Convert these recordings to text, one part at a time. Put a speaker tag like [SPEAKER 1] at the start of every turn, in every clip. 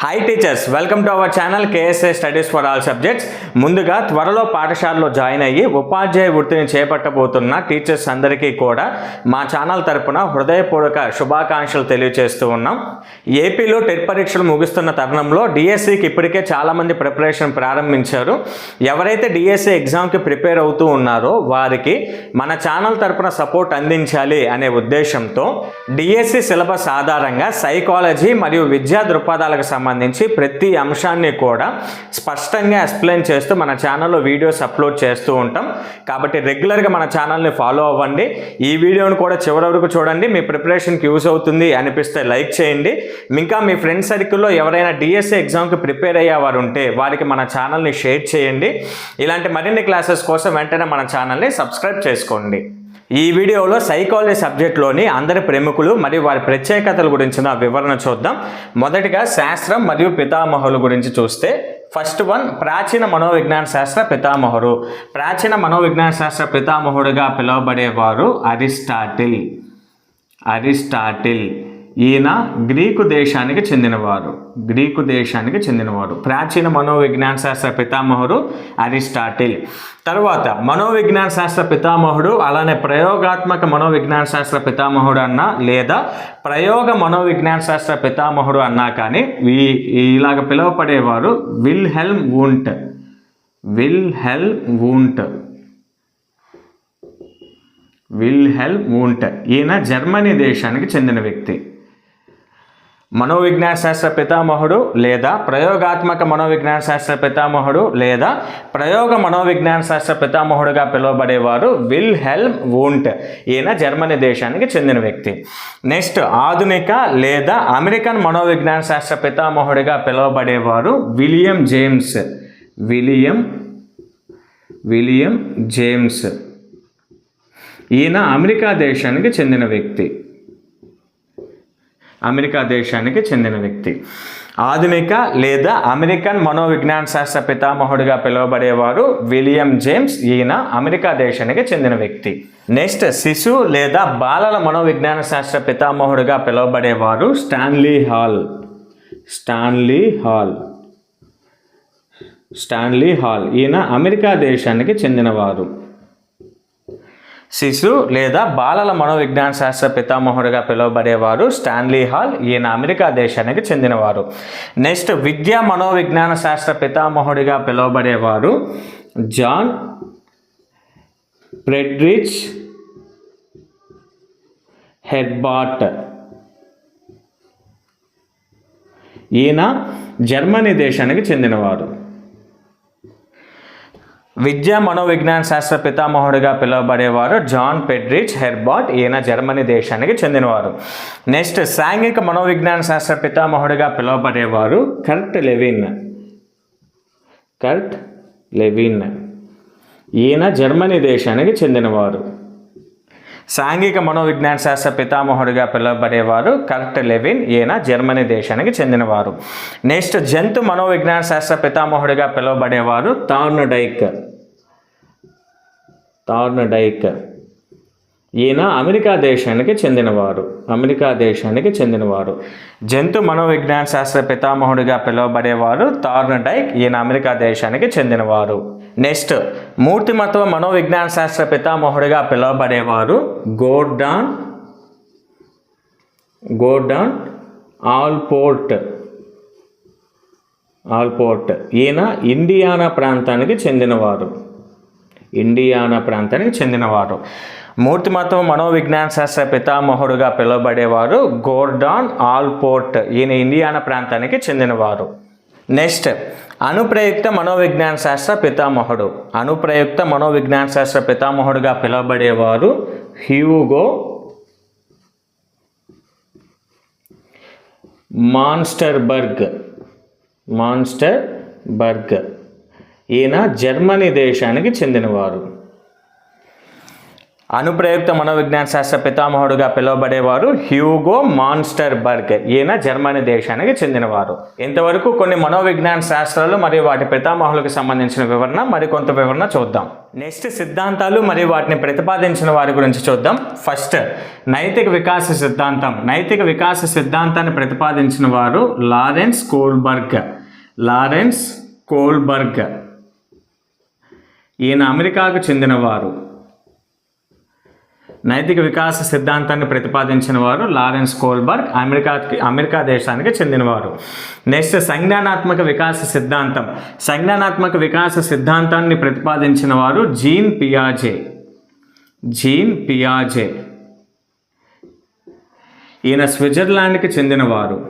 [SPEAKER 1] Hi teachers, welcome to our channel KSA studies for all subjects. ముందుగా త్వరలో పాఠశాలలో join అయ్యి ఉపాధ్యాయ వృత్తిని చేపట్టబోతున్న టీచర్స్ అందరికీ కూడా మా ఛానల్ తరపున హృదయపూర్వక శుభాకాంక్షలు తెలియజేస్తూ ఉన్నాం. ఏపీలో టెట్ పరీక్షలు ముగుస్తున్న తరుణంలో డిఎస్సికి ఇప్పటికే చాలామంది ప్రిపరేషన్ ప్రారంభించారు. ఎవరైతే డిఎస్సి ఎగ్జామ్కి ప్రిపేర్ అవుతూ ఉన్నారో వారికి మన ఛానల్ తరపున సపోర్ట్ అందించాలి అనే ఉద్దేశంతో డిఎస్సి సిలబస్ ఆధారంగా సైకాలజీ మరియు విద్యా దృక్పథాలకు సంబంధించి ప్రతి అంశాన్ని కూడా స్పష్టంగా ఎక్స్ప్లెయిన్ చేస్తూ మన ఛానల్లో వీడియోస్ అప్లోడ్ చేస్తూ ఉంటాం. కాబట్టి రెగ్యులర్గా మన ఛానల్ని ఫాలో అవ్వండి. ఈ వీడియోని కూడా చివరి వరకు చూడండి. మీ ప్రిపరేషన్కి యూజ్ అవుతుంది అనిపిస్తే లైక్ చేయండి. ఇంకా మీ ఫ్రెండ్ సర్కిల్లో ఎవరైనా డిఎస్సి ఎగ్జామ్కి ప్రిపేర్ అయ్యేవారు ఉంటే వారికి మన ఛానల్ని షేర్ చేయండి. ఇలాంటి మరిన్ని క్లాసెస్ కోసం వెంటనే మన ఛానల్ని సబ్స్క్రైబ్ చేసుకోండి. ఈ వీడియోలో సైకాలజీ సబ్జెక్ట్లోని అందరి ప్రముఖులు మరియు వారి ప్రత్యేకతల గురించిన వివరణ చూద్దాం. మొదటిగా శాస్త్రం మరియు పితామహుల గురించి చూస్తే ఫస్ట్ వన్, ప్రాచీన మనోవిజ్ఞాన శాస్త్ర పితామహుడు. ప్రాచీన మనోవిజ్ఞాన శాస్త్ర పితామహుడుగా పిలువబడేవారు అరిస్టాటిల్. ఈయన గ్రీకు దేశానికి చెందినవారు. ప్రాచీన మనోవిజ్ఞాన శాస్త్ర పితామహుడు అరిస్టాటిల్. తర్వాత మనోవిజ్ఞాన శాస్త్ర పితామహుడు, అలానే ప్రయోగాత్మక మనోవిజ్ఞాన శాస్త్ర పితామహుడు అన్నా లేదా ప్రయోగ మనోవిజ్ఞాన శాస్త్ర పితామహుడు అన్నా కానీ ఇలాగ పిలువబడేవారు విల్హెల్మ్ వూంట్. ఈయన జర్మనీ దేశానికి చెందిన వ్యక్తి. మనోవిజ్ఞాన శాస్త్ర పితామహుడు లేదా ప్రయోగాత్మక మనోవిజ్ఞాన శాస్త్ర పితామహుడు లేదా ప్రయోగ మనోవిజ్ఞాన శాస్త్ర పితామహుడుగా పిలువబడేవారు విల్హెల్మ్ వూంట్. ఈయన జర్మనీ దేశానికి చెందిన వ్యక్తి. నెక్స్ట్, ఆధునిక లేదా అమెరికన్ మనోవిజ్ఞాన శాస్త్ర పితామహుడిగా పిలువబడేవారు విలియం జేమ్స్. ఈయన అమెరికా దేశానికి చెందిన వ్యక్తి. ఆధునిక లేదా అమెరికన్ మనోవిజ్ఞాన శాస్త్ర పితామహుడిగా పిలువబడేవారు విలియం జేమ్స్. ఈయన అమెరికా దేశానికి చెందిన వ్యక్తి. నెక్స్ట్, శిశు లేదా బాలల మనోవిజ్ఞాన శాస్త్ర పితామహుడిగా పిలువబడేవారు స్టాన్లీ హాల్. ఈయన అమెరికా దేశానికి చెందినవారు. శిశు లేదా బాలల మనోవిజ్ఞాన శాస్త్ర పితామహుడిగా పిలువబడేవారు స్టాన్లీ హాల్. ఈయన అమెరికా దేశానికి చెందినవారు. నెక్స్ట్, విద్యా మనోవిజ్ఞాన శాస్త్ర పితామహుడిగా పిలువబడేవారు జాన్ ఫ్రెడ్రిచ్ హెర్బార్ట్. ఈయన జర్మనీ దేశానికి చెందినవారు. విద్యా మనోవిజ్ఞాన శాస్త్ర పితామహుడిగా పిలువబడేవారు జాన్ ఫ్రెడ్రిచ్ హెర్బార్ట్. ఈయన జర్మనీ దేశానికి చెందినవారు. నెక్స్ట్, సాంఘిక మనోవిజ్ఞాన శాస్త్ర పితామహుడిగా పిలువబడేవారు కర్ట్ లెవిన్. ఈయన జర్మనీ దేశానికి చెందినవారు. సాంఘిక మనోవిజ్ఞాన శాస్త్ర పితామహుడిగా పిలువబడేవారు కర్ట్ లెవిన్. ఈయన జర్మనీ దేశానికి చెందినవారు. నెక్స్ట్, జంతు మనోవిజ్ఞాన శాస్త్ర పితామహుడిగా పిలువబడేవారు థార్న్డైక్. ఈయన అమెరికా దేశానికి చెందినవారు. జంతు మనోవిజ్ఞాన శాస్త్ర పితామహుడిగా పిలువబడేవారు థార్న్డైక్. ఈయన అమెరికా దేశానికి చెందినవారు. నెక్స్ట్, మూర్తిమత్వ మనోవిజ్ఞాన శాస్త్ర పితామహుడిగా పిలువబడేవారు గోర్డాన్ ఆల్పోర్ట్. ఈయన ఇండియానా ప్రాంతానికి చెందినవారు. మూర్తిమత్వ మనోవిజ్ఞాన శాస్త్ర పితామహుడుగా పిలువబడేవారు గోర్డాన్ ఆల్పోర్ట్. ఈయన ఇండియానా ప్రాంతానికి చెందినవారు. నెక్స్ట్, అనుప్రయుక్త మనోవిజ్ఞాన శాస్త్ర పితామహుడుగా పిలువబడేవారు హ్యూగో మాన్స్టర్బర్గ్. ఈయన జర్మనీ దేశానికి చెందినవారు. అనుప్రయుక్త మనోవిజ్ఞాన శాస్త్ర పితామహుడుగా పిలువబడేవారు హ్యూగో మాన్స్టర్బర్గ్. ఈయన జర్మనీ దేశానికి చెందినవారు. ఇంతవరకు కొన్ని మనోవిజ్ఞాన శాస్త్రాలు మరియు వాటి పితామహులకు సంబంధించిన వివరణ, మరికొంత వివరణ చూద్దాం. నెక్స్ట్ సిద్ధాంతాలు మరియు వాటిని ప్రతిపాదించిన వారి గురించి చూద్దాం. ఫస్ట్ నైతిక వికాస సిద్ధాంతం. నైతిక వికాస సిద్ధాంతాన్ని ప్రతిపాదించిన వారు లారెన్స్ కోల్బర్గ్. ఈయన అమెరికాకు చెందినవారు. నైతిక వికాస సిద్ధాంతాన్ని ప్రతిపాదించిన వారు లారెన్స్ కోల్బర్గ్, అమెరికా దేశానికి చెందినవారు. నెక్స్ట్ సంజ్ఞానాత్మక వికాస సిద్ధాంతం. సంజ్ఞానాత్మక వికాస సిద్ధాంతాన్ని ప్రతిపాదించిన వారు జీన్ పియాజే. ఈయన స్విట్జర్లాండ్కి చెందినవారు.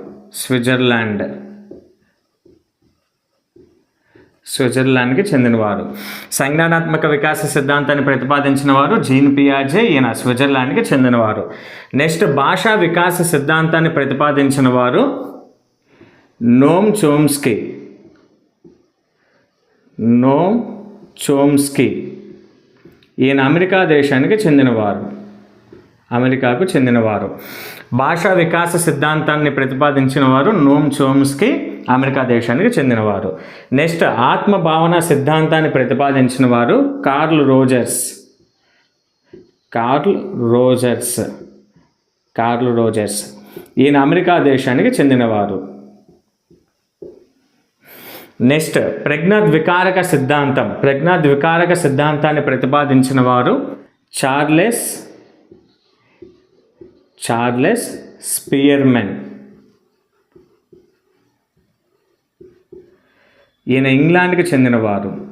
[SPEAKER 1] స్విట్జర్లాండ్కి చెందినవారు. సంజ్ఞానాత్మక వికాస సిద్ధాంతాన్ని ప్రతిపాదించిన వారు జీన్ పియాజే. ఈయన స్విట్జర్లాండ్కి చెందినవారు. నెక్స్ట్ భాషా వికాస సిద్ధాంతాన్ని ప్రతిపాదించిన వారు నోమ్ చోమ్స్కీ. ఈయన అమెరికాకు చెందినవారు. భాషా వికాస సిద్ధాంతాన్ని ప్రతిపాదించిన వారు నోమ్ చోమ్స్కీ, అమెరికా దేశానికి చెందినవారు. నెక్స్ట్ ఆత్మ భావన సిద్ధాంతాన్ని ప్రతిపాదించిన వారు కార్ల్ రోజర్స్. ఈయన అమెరికా దేశానికి చెందినవారు. నెక్స్ట్ ప్రజ్ఞాద్వికారక సిద్ధాంతాన్ని ప్రతిపాదించిన వారు చార్లెస్ స్పియర్మెన్. ఈయన ఇంగ్లాండ్కి చెందినవారు.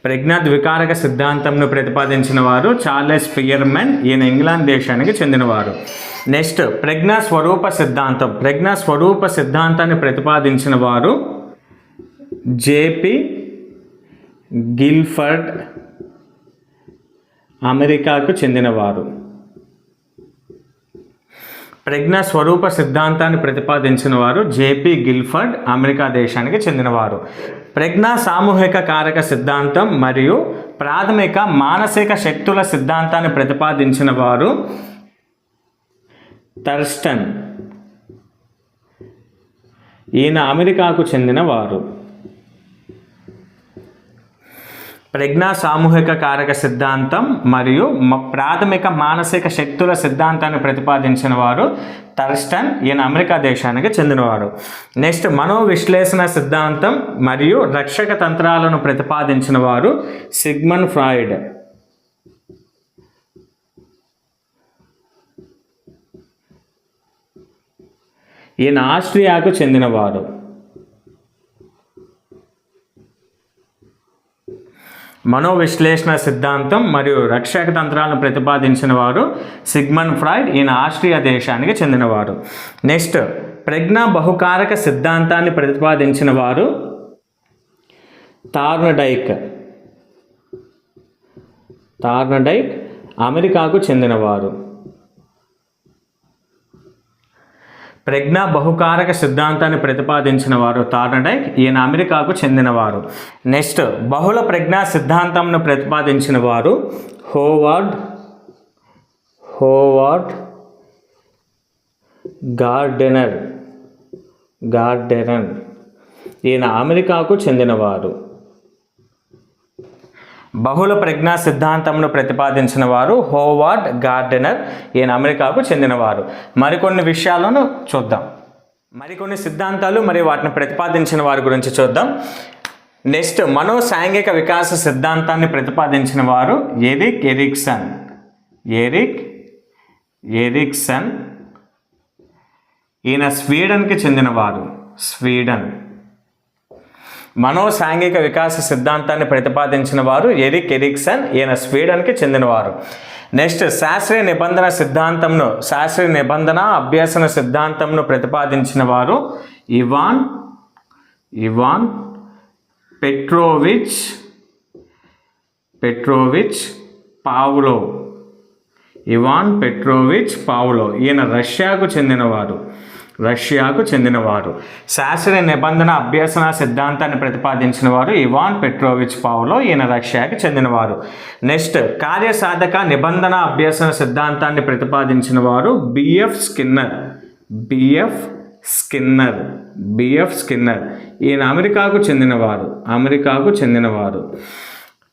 [SPEAKER 1] ప్రజ్ఞాద్వికారక సిద్ధాంతంను ప్రతిపాదించిన వారు చార్లెస్ స్పియర్మెన్. ఈయన ఇంగ్లాండ్ దేశానికి చెందినవారు. నెక్స్ట్ ప్రజ్ఞా స్వరూప సిద్ధాంతాన్ని ప్రతిపాదించిన వారు జేపీ గిల్ఫర్డ్, అమెరికాకు చెందినవారు. ప్రజ్ఞా స్వరూప సిద్ధాంతాన్ని ప్రతిపాదించిన వారు జేపీ గిల్ఫర్డ్, అమెరికా దేశానికి చెందినవారు. ప్రజ్ఞా సామూహిక కారక సిద్ధాంతం మరియు ప్రాథమిక మానసిక శక్తుల సిద్ధాంతాన్ని ప్రతిపాదించిన వారు థర్స్టన్. ఈయన అమెరికాకు చెందినవారు. ప్రజ్ఞా సామూహిక కారక సిద్ధాంతం మరియు ప్రాథమిక మానసిక శక్తుల సిద్ధాంతాన్ని ప్రతిపాదించిన వారు థర్స్టన్. ఈయన అమెరికా దేశానికి చెందినవారు. నెక్స్ట్ మనోవిశ్లేషణ సిద్ధాంతం మరియు రక్షక తంత్రాలను ప్రతిపాదించిన వారు సిగ్మండ్ ఫ్రాయిడ్. ఈయన ఆస్ట్రియాకు చెందినవారు. మనోవిశ్లేషణ సిద్ధాంతం మరియు రక్షక తంత్రాలను ప్రతిపాదించిన వారు సిగ్మండ్ ఫ్రాయిడ్. ఈయన ఆస్ట్రియా దేశానికి చెందినవారు. నెక్స్ట్ ప్రజ్ఞా బహుకారక సిద్ధాంతాన్ని ప్రతిపాదించిన వారు థార్న్డైక్, అమెరికాకు చెందినవారు. ప్రజ్ఞా బహుకారక సిద్ధాంతాన్ని ప్రతిపాదించిన వారు థార్న్డైక్. ఈయన అమెరికాకు చెందినవారు. నెక్స్ట్ బహుళ ప్రజ్ఞా సిద్ధాంతంను ప్రతిపాదించిన వారు హోవార్డ్ గార్డెనర్. ఈయన అమెరికాకు చెందినవారు. బహుళ ప్రజ్ఞా సిద్ధాంతంను ప్రతిపాదించిన వారు హోవార్డ్ గార్డెనర్. ఈయన అమెరికాకు చెందినవారు. మరికొన్ని విషయాలను చూద్దాం. మరికొన్ని సిద్ధాంతాలు మరియు వాటిని ప్రతిపాదించిన వారి గురించి చూద్దాం. నెక్స్ట్ మనోసాంఘిక వికాస సిద్ధాంతాన్ని ప్రతిపాదించిన వారు ఎరిక్ ఎరిక్సన్. ఈయన స్వీడన్కి చెందినవారు. మనోసాంఘిక వికాస సిద్ధాంతాన్ని ప్రతిపాదించిన వారు ఎరిక్ ఎరిక్సన్. ఈయన స్వీడన్కి చెందినవారు. నెక్స్ట్ శాస్త్రీయ నిబంధన అభ్యసన సిద్ధాంతంను ప్రతిపాదించిన వారు ఇవాన్ పెట్రోవిచ్ పావ్లోవ్. ఈయన రష్యాకు చెందినవారు. రష్యాకు చెందినవారు. శాస్త్రీయ నిబంధన అభ్యసన సిద్ధాంతాన్ని ప్రతిపాదించిన వారు ఇవాన్ పెట్రోవిచ్ పావ్లో, ఈయన రష్యాకి చెందినవారు. నెక్స్ట్, కార్యసాధక నిబంధన అభ్యసన సిద్ధాంతాన్ని ప్రతిపాదించిన వారు బిఎఫ్ స్కిన్నర్. ఈయన అమెరికాకు చెందినవారు.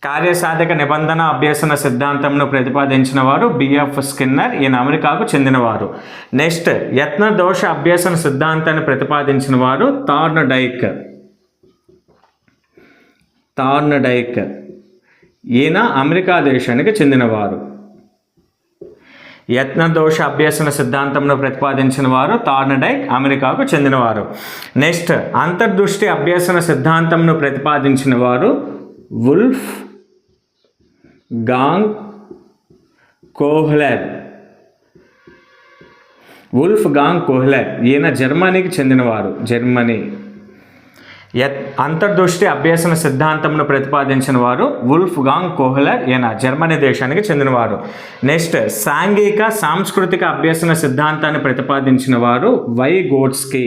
[SPEAKER 1] కార్యసాధక నిబంధన అభ్యసన సిద్ధాంతంను ప్రతిపాదించిన వారు బిఎఫ్ స్కిన్నర్, ఈయన అమెరికాకు చెందినవారు. నెక్స్ట్, యత్న దోష అభ్యసన సిద్ధాంతాన్ని ప్రతిపాదించిన వారు థార్న్డైక్, ఈయన అమెరికా దేశానికి చెందినవారు. యత్న దోష అభ్యసన సిద్ధాంతంను ప్రతిపాదించిన వారు థార్న్డైక్, అమెరికాకు చెందినవారు. నెక్స్ట్, అంతర్దృష్టి అభ్యసన సిద్ధాంతంను ప్రతిపాదించిన వారు వుల్ఫ్ గాంగ్ కోహ్లర్, ఈయన జర్మనీకి చెందినవారు. అంతర్దృష్టి అభ్యసన సిద్ధాంతంను ప్రతిపాదించిన వారు వుల్ఫ్ గాంగ్ కోహ్లర్, ఈయన జర్మనీ దేశానికి చెందినవారు. నెక్స్ట్, సాంఘిక సాంస్కృతిక అభ్యసన సిద్ధాంతాన్ని ప్రతిపాదించిన వారు వైగోట్స్కీ,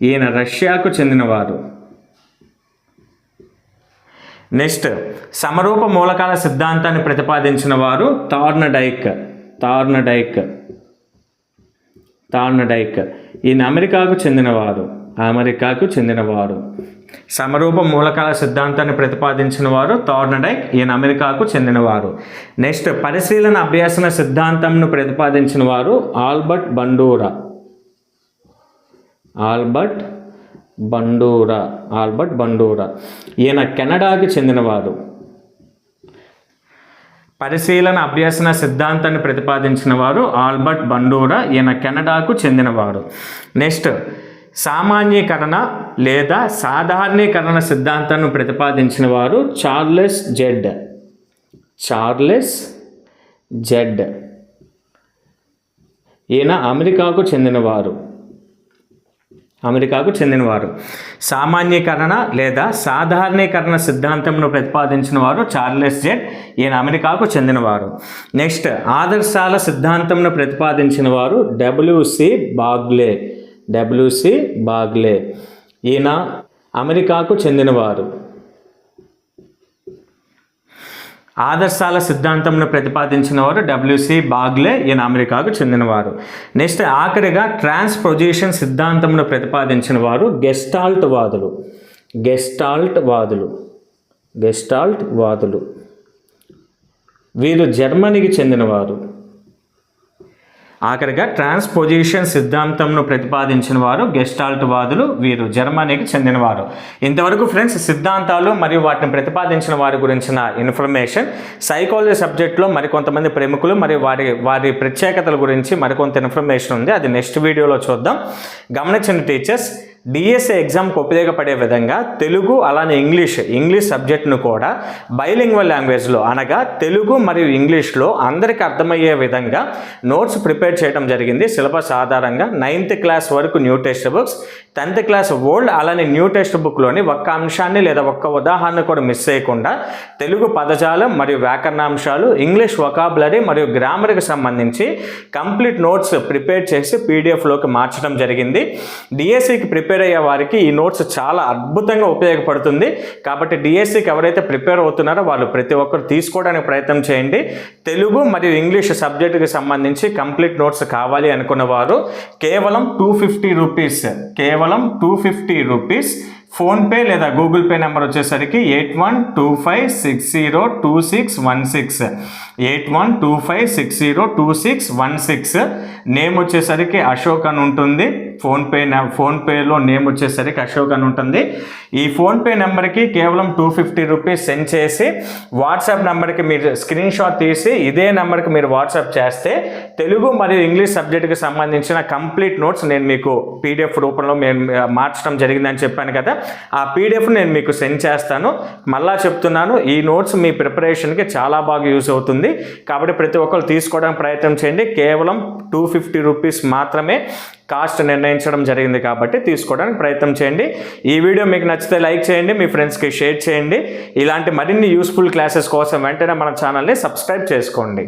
[SPEAKER 1] ఈయన రష్యాకు చెందినవారు. నెక్స్ట్, సమరూప మూలకాల సిద్ధాంతాన్ని ప్రతిపాదించిన వారు థార్న్డైక్, ఈయన అమెరికాకు చెందినవారు. సమరూప మూలకాల సిద్ధాంతాన్ని ప్రతిపాదించిన వారు థార్న్డైక్, ఈయన అమెరికాకు చెందినవారు. నెక్స్ట్, పరిశీలన అభ్యసన సిద్ధాంతంను ప్రతిపాదించిన వారు ఆల్బర్ట్ బండూరా, ఈయన కెనడాకి చెందినవారు. పరిశీలన అభ్యసన సిద్ధాంతాన్ని ప్రతిపాదించిన వారు ఆల్బర్ట్ బండూరా, ఈయన కెనడాకు చెందినవారు. నెక్స్ట్, సామాన్యీకరణ లేదా సాధారణీకరణ సిద్ధాంతాన్ని ప్రతిపాదించిన వారు చార్లెస్ జెడ్, ఈయన అమెరికాకు చెందినవారు. సామాన్యీకరణ లేదా సాధారణీకరణ సిద్ధాంతంను ప్రతిపాదించిన వారు చార్లెస్ జెడ్, ఈయన అమెరికాకు చెందినవారు. నెక్స్ట్, ఆదర్శాల సిద్ధాంతంను ప్రతిపాదించిన వారు డబ్ల్యూసి బాగ్లే, ఈయన అమెరికాకు చెందినవారు. ఆదర్శాల సిద్ధాంతంను ప్రతిపాదించిన వారు డబ్ల్యూసి బాగ్లే, ఈయన అమెరికాకు చెందినవారు. నెక్స్ట్, ఆఖరిగా ట్రాన్స్పోజిషన్ సిద్ధాంతంను ప్రతిపాదించిన వారు గెస్టాల్ట్ వాదులు, వీరు జర్మనీకి చెందినవారు. ఆఖరిగా ట్రాన్స్పోజిషన్ సిద్ధాంతంను ప్రతిపాదించిన వారు గెస్టాల్ట్ వాదులు, వీరు జర్మనీకి చెందినవారు. ఇంతవరకు ఫ్రెండ్స్, సిద్ధాంతాలు మరియు వాటిని ప్రతిపాదించిన వారి గురించిన ఇన్ఫర్మేషన్. సైకాలజీ సబ్జెక్ట్లో మరికొంతమంది ప్రముఖులు మరియు వారి ప్రత్యేకతల గురించి మరికొంత ఇన్ఫర్మేషన్ ఉంది, అది నెక్స్ట్ వీడియోలో చూద్దాం. గమనించండి టీచర్స్, డిఎస్ఏ ఎగ్జామ్కి ఉపయోగపడే విధంగా తెలుగు అలానే ఇంగ్లీష్ సబ్జెక్ట్ను కూడా బైలింగ్వల్ లాంగ్వేజ్లో, అనగా తెలుగు మరియు ఇంగ్లీష్లో అందరికీ అర్థమయ్యే విధంగా నోట్స్ ప్రిపేర్ చేయడం జరిగింది. సిలబస్ ఆధారంగా 9th క్లాస్ వరకు new text books, 10th class old అలానే న్యూ టెక్స్ట్ బుక్లోని ఒక్క అంశాన్ని లేదా ఒక్క ఉదాహరణ కూడా మిస్ చేయకుండా తెలుగు పదజాలం మరియు వ్యాకరణాంశాలు, ఇంగ్లీష్ వొకాబులరీ మరియు గ్రామర్కి సంబంధించి కంప్లీట్ నోట్స్ ప్రిపేర్ చేసి పీడిఎఫ్లోకి మార్చడం జరిగింది. డిఎస్సికి ప్రిపేర్ అయ్యే వారికి ఈ నోట్స్ చాలా అద్భుతంగా ఉపయోగపడుతుంది. కాబట్టి డిఎస్సికి ఎవరైతే ప్రిపేర్ అవుతున్నారో వాళ్ళు ప్రతి ఒక్కరు తీసుకోవడానికి ప్రయత్నం చేయండి. తెలుగు మరియు ఇంగ్లీష్ సబ్జెక్టుకి సంబంధించి కంప్లీట్ నోట్స్ కావాలి అనుకున్న వారు కేవలం 250 రూపీస్ ఫోన్పే లేదా గూగుల్ పే నెంబర్ వచ్చేసరికి 8125602616 నేమ్ వచ్చేసరికి అశోక్ అని ఉంటుంది. ఫోన్పేలో నేమ్ వచ్చేసరికి అశోక్ అని ఉంటుంది. ఈ ఫోన్పే నెంబర్కి కేవలం 250 రూపీస్ సెండ్ చేసి వాట్సాప్ నెంబర్కి మీరు స్క్రీన్ షాట్ తీసి ఇదే నెంబర్కి మీరు వాట్సాప్ చేస్తే తెలుగు మరియు ఇంగ్లీష్ సబ్జెక్టుకి సంబంధించిన కంప్లీట్ నోట్స్ నేను మీకు పీడిఎఫ్ రూపంలో మార్చడం జరిగిందని చెప్పాను కదా, ఆ పీడిఎఫ్ నేను మీకు సెండ్ చేస్తాను. మళ్ళా చెప్తున్నాను, ఈ నోట్స్ మీ ప్రిపరేషన్కి చాలా బాగా యూజ్ అవుతుంది. కాబట్టి ప్రతి ఒక్కరు తీసుకోవడానికి ప్రయత్నం చేయండి. కేవలం 250 రూపీస్ మాత్రమే కాస్ట్ నిర్ణయించడం జరిగింది కాబట్టి తీసుకోవడానికి ప్రయత్నం చేయండి. ఈ వీడియో మీకు నచ్చితే లైక్ చేయండి, మీ ఫ్రెండ్స్కి షేర్ చేయండి. ఇలాంటి మరిన్ని యూస్ఫుల్ క్లాసెస్ కోసం వెంటనే మన ఛానల్ని సబ్స్క్రైబ్ చేసుకోండి.